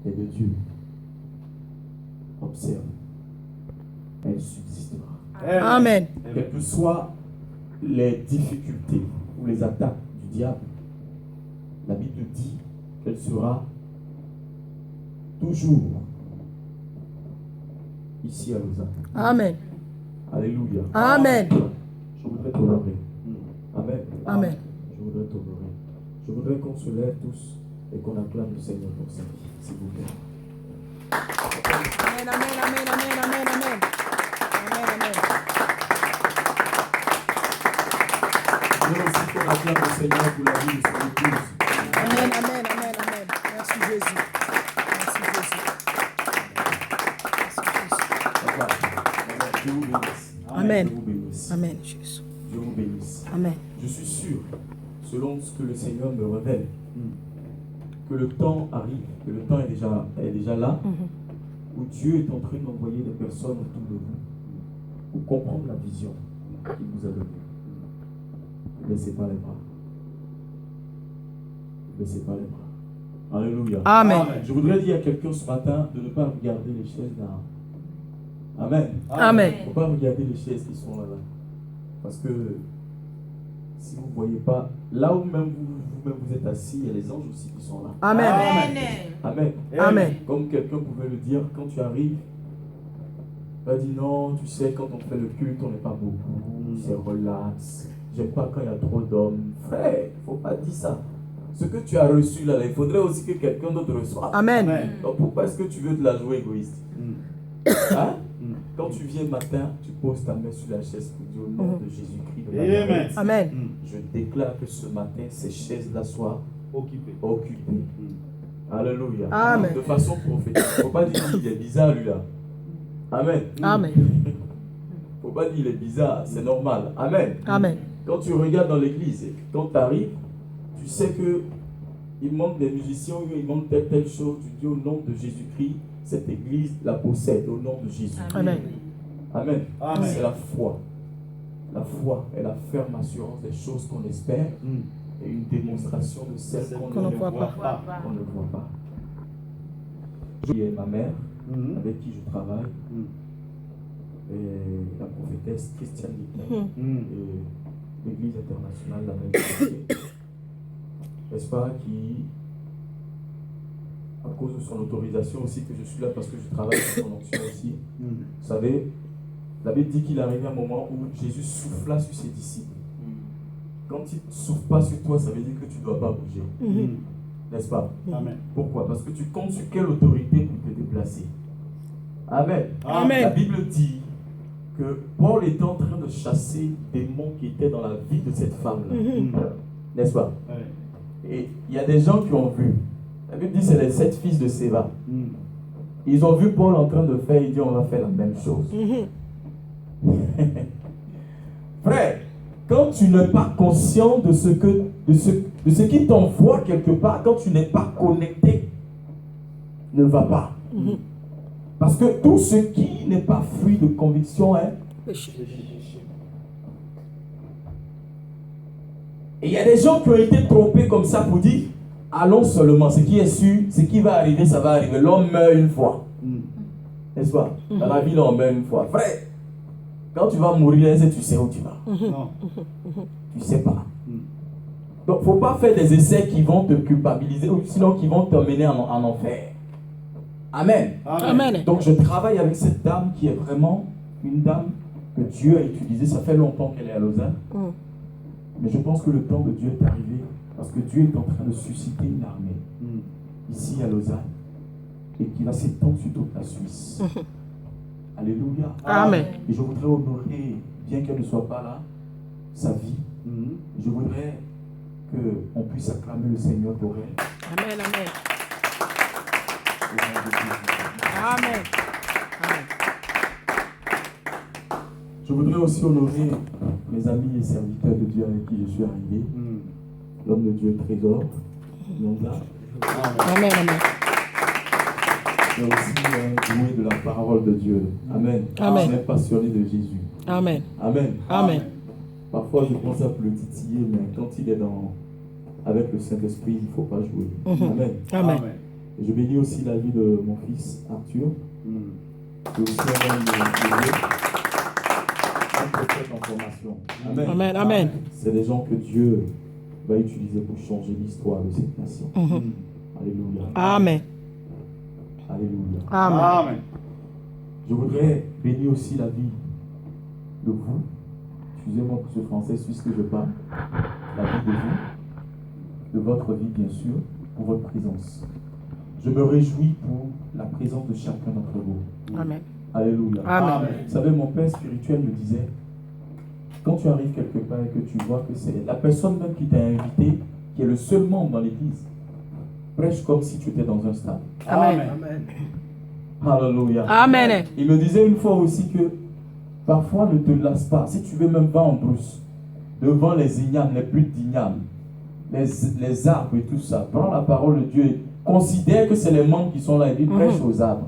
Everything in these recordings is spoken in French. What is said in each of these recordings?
est de Dieu. Observe. Elle subsistera. Amen. Quelles que soient les difficultés ou les attaques du diable, la Bible dit qu'elle sera toujours ici à Lausanne. Amen. Alléluia. Amen. Je voudrais t'honorer. Amen. Amen. Je voudrais t'honorer. Je voudrais qu'on se lève tous et qu'on acclame le Seigneur pour sa vie, s'il vous plaît. Amen, amen, amen, amen, amen, amen. Amen, amen. Je veux aussi qu'on acclame le Seigneur pour la vie de son épouse. Amen, amen, amen, amen. Merci Jésus. Merci Jésus. Papa, Dieu vous bénisse. Amen. Dieu vous bénisse. Amen, Jésus. Dieu vous bénisse. Amen. Je suis sûr, selon ce que le Seigneur me révèle, que le temps arrive, que le temps est déjà là, où Dieu est en train d'envoyer des personnes autour de vous pour comprendre la vision qu'il vous a donnée. Ne baissez pas les bras. Ne baissez pas les bras. Alléluia. Amen. Je voudrais dire à quelqu'un ce matin de ne pas regarder les chaises là. Amen. Amen. Il ne faut pas regarder les chaises qui sont là. Parce que si vous ne voyez pas, là où même vous êtes assis, il y a les anges aussi qui sont là. Amen. Amen. Amen. Comme quelqu'un pouvait le dire, quand tu arrives, tu as dit non, tu sais, quand on fait le culte, on n'est pas beaucoup, c'est relax. J'aime pas quand il y a trop d'hommes. Frère, il ne faut pas dire ça. Ce que tu as reçu là, il faudrait aussi que quelqu'un d'autre reçoive. Amen. Donc pourquoi est-ce que tu veux de la jouer égoïste? Hein? Quand tu viens le matin, tu poses ta main sur la chaise pour dire au nom de Jésus-Christ de Nazareth. Amen. Je déclare que ce matin, ces chaises-là soient occupées. Alléluia. Amen. De façon prophétique. Il ne faut pas dire qu'il est bizarre lui-là. Amen. Amen. Il ne faut pas dire qu'il est bizarre, c'est normal. Amen. Amen. Quand tu regardes dans l'église, quand tu arrives, tu sais que il manque des musiciens, il manque telle chose. Tu dis au nom de Jésus-Christ, cette église la possède au nom de Jésus. Amen. Amen. C'est la foi. La foi est la ferme assurance des choses qu'on espère et une démonstration de celles qu'on ne voit pas. On ne voit pas. Qui est ma mère, avec qui je travaille, et la prophétesse Christiane Little, de l'Église internationale d'Amérique, n'est-ce pas, qui, à cause de son autorisation aussi, que je suis là parce que je travaille sur son onction aussi, vous savez, la Bible dit qu'il est arrivé un moment où Jésus souffla sur ses disciples. Quand il ne souffle pas sur toi, ça veut dire que tu ne dois pas bouger. N'est-ce pas? Amen. Pourquoi? Parce que tu comptes sur quelle autorité pour te déplacer? Amen. Amen. La Bible dit que Paul était en train de chasser des démons qui étaient dans la vie de cette femme-là. N'est-ce pas? Et il y a des gens qui ont vu. La Bible dit que c'est les 7 fils de Séva. Ils ont vu Paul en train de faire, ils disent on va faire la même chose. Frère, quand tu n'es pas conscient de ce qui t'envoie quelque part, quand tu n'es pas connecté, ne va pas. Parce que tout ce qui n'est pas fruit de conviction est Péché. Et il y a des gens qui ont été trompés comme ça pour dire allons seulement, ce qui est sûr, ce qui va arriver, ça va arriver. L'homme meurt une fois. N'est-ce pas? Dans la vie, l'homme meurt une fois. Frère, quand tu vas mourir, tu sais où tu vas. Non. Tu ne sais pas. Donc, il ne faut pas faire des essais qui vont te culpabiliser ou sinon qui vont t'emmener en enfer. Amen. Amen. Donc, je travaille avec cette dame qui est vraiment une dame que Dieu a utilisée. Ça fait longtemps qu'elle est à Lausanne. Mais je pense que le temps de Dieu est arrivé parce que Dieu est en train de susciter une armée ici à Lausanne et qui va s'étendre sur toute la Suisse. Alléluia. Amen. Et je voudrais honorer, bien qu'elle ne soit pas là, sa vie. Je voudrais qu'on puisse acclamer le Seigneur pour elle. Amen. Amen. Au nom de Jésus. Amen. Je voudrais aussi honorer mes amis et serviteurs de Dieu avec qui je suis arrivé. L'homme de Dieu Trésor, Yonda. Amen. Amen. Mais aussi doué de la parole de Dieu. Amen. Amen. Je suis passionné de Jésus. Amen. Amen. Amen. Parfois je pense à le titiller, mais quand il est avec le Saint-Esprit, il ne faut pas jouer. Amen. Amen. Et Et je bénis aussi la vie de mon fils Arthur. C'est aussi un homme de Dieu. Un prophète en formation. Amen. Amen. Amen. C'est des gens que Dieu va utiliser pour changer l'histoire de cette nation. Alléluia. Amen. Alléluia. Amen. Je voudrais bénir aussi la vie de vous. Excusez-moi pour ce français suisse que je parle. La vie de vous, de votre vie bien sûr, pour votre présence. Je me réjouis pour la présence de chacun d'entre vous. Amen. Alléluia. Amen. Vous savez, mon père spirituel me disait, quand tu arrives quelque part et que tu vois que c'est la personne même qui t'a invité, qui est le seul membre dans l'église, prêche comme si tu étais dans un stade. Amen. Alléluia. Amen. Il me disait une fois aussi que parfois ne te lasse pas. Si tu veux même pas en brousse, devant les ignames, les buttes d'ignames, les arbres et tout ça, prends la parole de Dieu et considère que c'est les membres qui sont là et puis prêche aux arbres.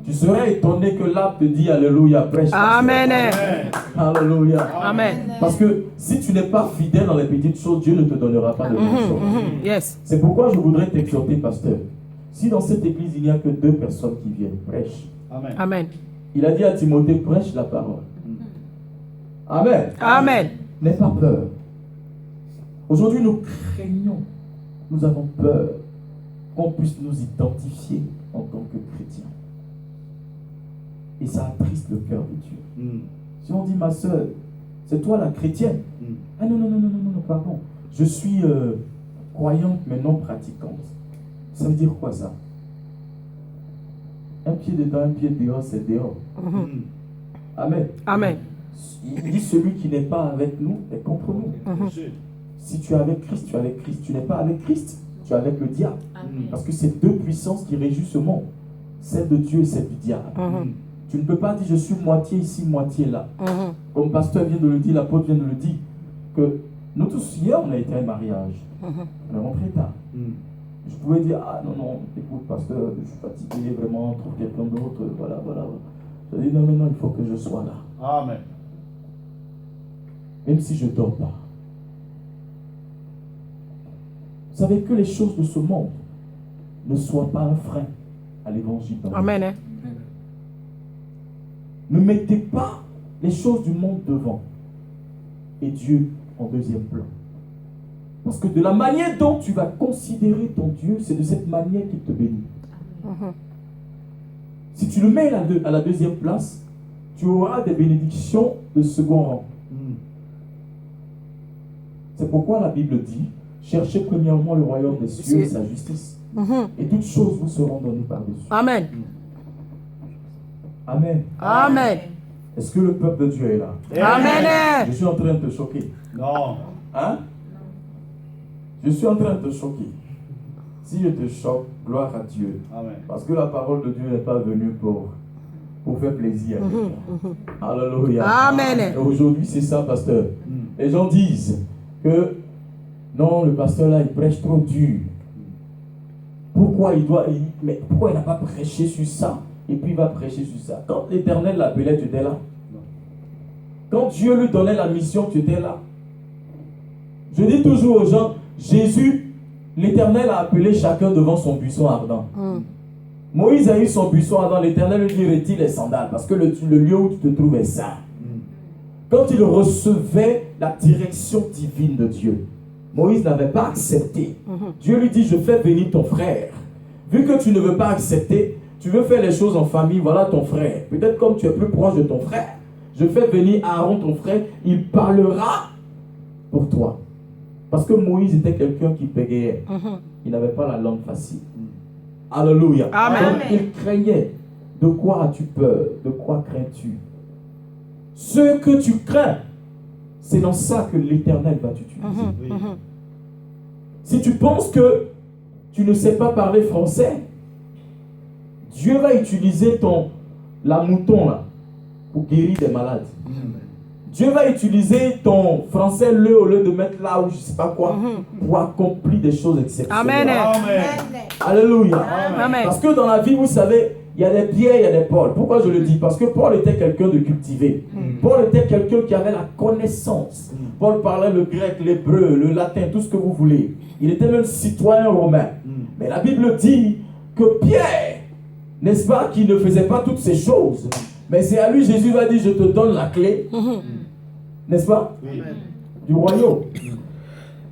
Tu serais étonné que l'arbre te dit Alléluia, prêche. Amen. Alléluia. Amen. Parce que si tu n'es pas fidèle dans les petites choses, Dieu ne te donnera pas de grandes choses. Yes. C'est pourquoi je voudrais t'exhorter, pasteur. Si dans cette église, il n'y a que 2 personnes qui viennent, prêche. Amen. Amen. Il a dit à Timothée, prêche la parole. Amen. Amen. N'aie pas peur. Aujourd'hui, nous craignons, nous avons peur qu'on puisse nous identifier en tant que chrétiens. Et ça attriste le cœur de Dieu. Si on dit, ma soeur, c'est toi la chrétienne. Ah non, pardon. Je suis croyante mais non pratiquante. Ça veut dire quoi ça? Un pied dedans, un pied dehors, c'est dehors. Amen. Amen. Il dit celui qui n'est pas avec nous est contre nous. Si tu es avec Christ, tu es avec Christ. Tu n'es pas avec Christ, tu es avec le diable. Parce que c'est 2 puissances qui régissent ce monde. Celle de Dieu et celle du diable. Tu ne peux pas dire je suis moitié ici, moitié là. Comme pasteur vient de le dire, l'apôtre vient de le dire, que nous tous hier on a été à un mariage. On est rentré tard. Je pouvais dire, ah non, écoute pasteur, je suis fatigué, vraiment, trouve quelqu'un d'autre, voilà. Je dis non, il faut que je sois là. Amen. Même si je ne dors pas. Vous savez que les choses de ce monde ne soient pas un frein à l'évangile. Amen. Ne mettez pas les choses du monde devant et Dieu en deuxième plan. Parce que de la manière dont tu vas considérer ton Dieu, c'est de cette manière qu'il te bénit. Si tu le mets à la deuxième place, tu auras des bénédictions de second rang. C'est pourquoi la Bible dit, cherchez premièrement le royaume des cieux et sa justice. Et toutes choses vous seront données par-dessus. Amen. Amen. Amen. Est-ce que le peuple de Dieu est là? Amen. Je suis en train de te choquer. Non. Hein? Je suis en train de te choquer. Si je te choque, gloire à Dieu. Amen. Parce que la parole de Dieu n'est pas venue pour faire plaisir à quelqu'un. Alléluia. Amen. Et aujourd'hui, c'est ça, pasteur. Les gens disent que non, le pasteur là, il prêche trop dur. Pourquoi il n'a pas prêché sur ça? Et puis il va prêcher sur ça. Quand l'Éternel l'appelait, tu étais là. Quand Dieu lui donnait la mission, tu étais là. Je dis toujours aux gens, Jésus, l'Éternel a appelé chacun devant son buisson ardent. Moïse a eu son buisson ardent, l'Éternel lui dit, retire les sandales, parce que le lieu où tu te trouves est saint. Quand il recevait la direction divine de Dieu, Moïse n'avait pas accepté. Dieu lui dit, je fais venir ton frère. Vu que tu ne veux pas accepter, tu veux faire les choses en famille, voilà ton frère. Peut-être comme tu es plus proche de ton frère, je fais venir Aaron, ton frère, il parlera pour toi. Parce que Moïse était quelqu'un qui bégayait. Il n'avait pas la langue facile. Alléluia. Amen. Donc il craignait. De quoi as-tu peur? De quoi crains-tu? Ce que tu crains, c'est dans ça que l'Éternel va t'utiliser. Si tu penses que tu ne sais pas parler français, Dieu va utiliser la mouton là, pour guérir des malades. Dieu va utiliser ton français au lieu de mettre là ou je ne sais pas quoi pour accomplir des choses exceptionnelles. Amen. Alléluia. Amen. Parce que dans la vie, vous savez, il y a des Pierre, il y a des Paul. Pourquoi je le dis? Parce que Paul était quelqu'un de cultivé. Paul était quelqu'un qui avait la connaissance. Paul parlait le grec, l'hébreu, le latin, tout ce que vous voulez. Il était même citoyen romain. Mais la Bible dit que Pierre, n'est-ce pas, qui ne faisait pas toutes ces choses, mais c'est à lui Jésus va dire, je te donne la clé, n'est-ce pas, du royaume.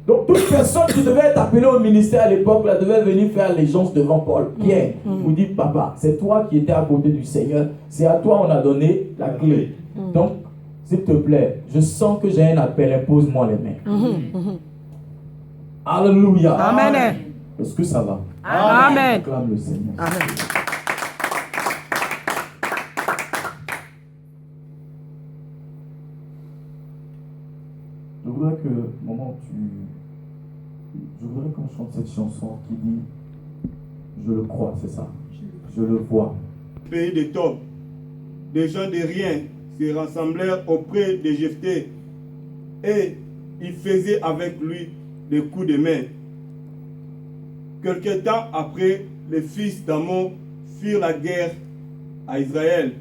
Donc toute personne qui devait être appelée au ministère à l'époque, là, devait venir faire allégeance devant Paul. Pierre, vous dites, papa, c'est toi qui étais à côté du Seigneur, c'est à toi on a donné la clé. Donc, s'il te plaît, je sens que j'ai un appel, impose-moi les mains. Alléluia. Amen. Est-ce que ça va? Amen. Acclame le Seigneur. Amen. Je voudrais que, maman, je voudrais qu'on chante cette chanson qui dit, je le crois, c'est ça. Je le vois. Pays de Tob, des gens de rien se rassemblèrent auprès de Jephthé et ils faisaient avec lui des coups de main. Quelque temps après, les fils d'Ammon firent la guerre à Israël.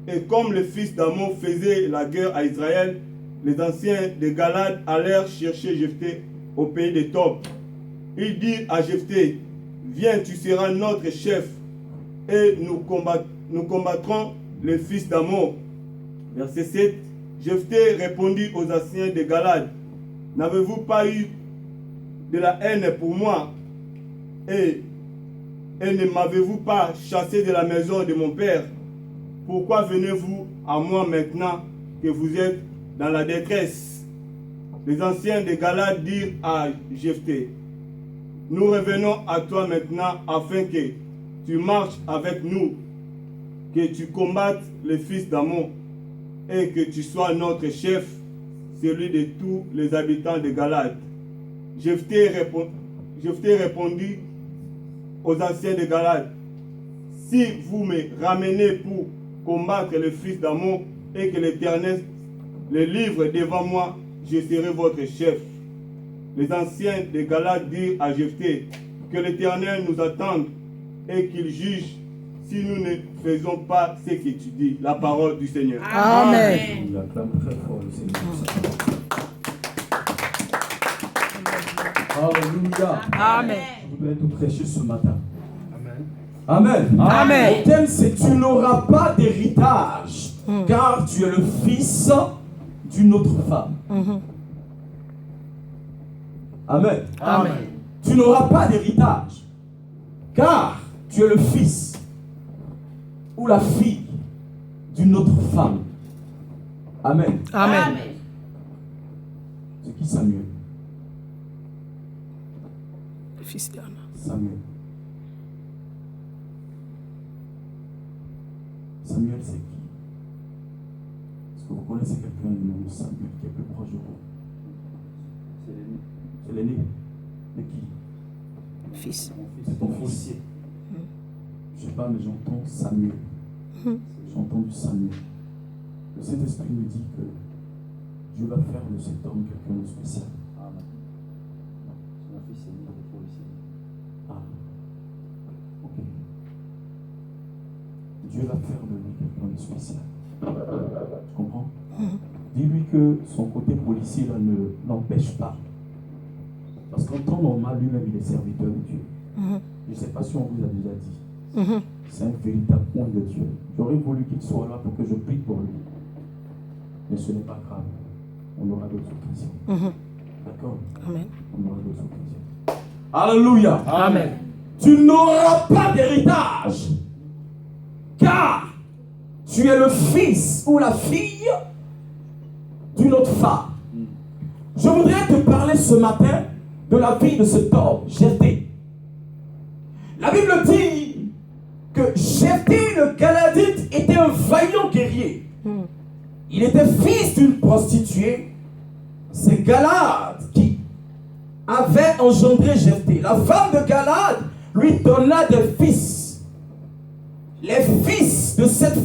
Et comme les fils d'Ammon faisaient la guerre à Israël, les anciens de Galad allèrent chercher Jephthé au pays de Tob. Ils dirent à Jephthé, viens, tu seras notre chef et nous combattrons les fils d'Ammon. Verset 7. Jephthé répondit aux anciens de Galad, n'avez-vous pas eu de la haine pour moi et ne m'avez-vous pas chassé de la maison de mon père? Pourquoi venez-vous à moi maintenant que vous êtes dans la détresse? Les anciens de Galad dirent à Jephthé, nous revenons à toi maintenant afin que tu marches avec nous, que tu combattes les fils d'Ammon et que tu sois notre chef, celui de tous les habitants de Galad. Jephthé répondit aux anciens de Galad, si vous me ramenez pour combattre les fils d'Ammon et que l'Éternel les livre devant moi, je serai votre chef. Les anciens de Galad dirent à Jephthé, que l'Éternel nous attende et qu'il juge si nous ne faisons pas ce que tu dis. La parole du Seigneur. Amen. Il acclame très fort le Seigneur. Alléluia. Amen. Je voudrais tout prêcher ce matin. Amen. Amen. Le thème c'est tu n'auras pas d'héritage car tu es le fils d'une autre femme. Amen. Amen. Tu n'auras pas d'héritage car tu es le fils ou la fille d'une autre femme. Amen. Amen. C'est qui Samuel? Le fils d'Anna. Samuel. Samuel, c'est qui? Est-ce que vous connaissez quelqu'un du nom de Samuel qui est plus proche de vous? C'est l'aîné. Mais qui? Fils. C'est ton fils. Je ne sais pas, mais j'entends Samuel. J'ai entendu Samuel. Le Saint-Esprit me dit que Dieu va faire de cet homme quelqu'un de spécial. Amen. Mon fils est né pour ici. Ah. Ok. Dieu va faire de lui quelqu'un de spécial. Tu comprends? Dis-lui que son côté policier là ne l'empêche pas. Parce qu'en temps normal, lui-même, il est serviteur de Dieu. Je ne sais pas si on vous a déjà dit. C'est un véritable point de Dieu. J'aurais voulu qu'il soit là pour que je prie pour lui. Mais ce n'est pas grave. On aura d'autres occasions. D'accord? Amen. On aura d'autres occasions. Alléluia. Amen. Tu n'auras pas d'héritage. Car tu es le fils ou la fille d'une autre femme. Je voudrais te parler ce matin de la vie de cet homme, Jephthé. La Bible dit que Jephthé le Galadite était un vaillant guerrier. Il était fils d'une prostituée. C'est Galad qui avait engendré Jephthé. La femme de Galad lui donna des fils. Les fils de cette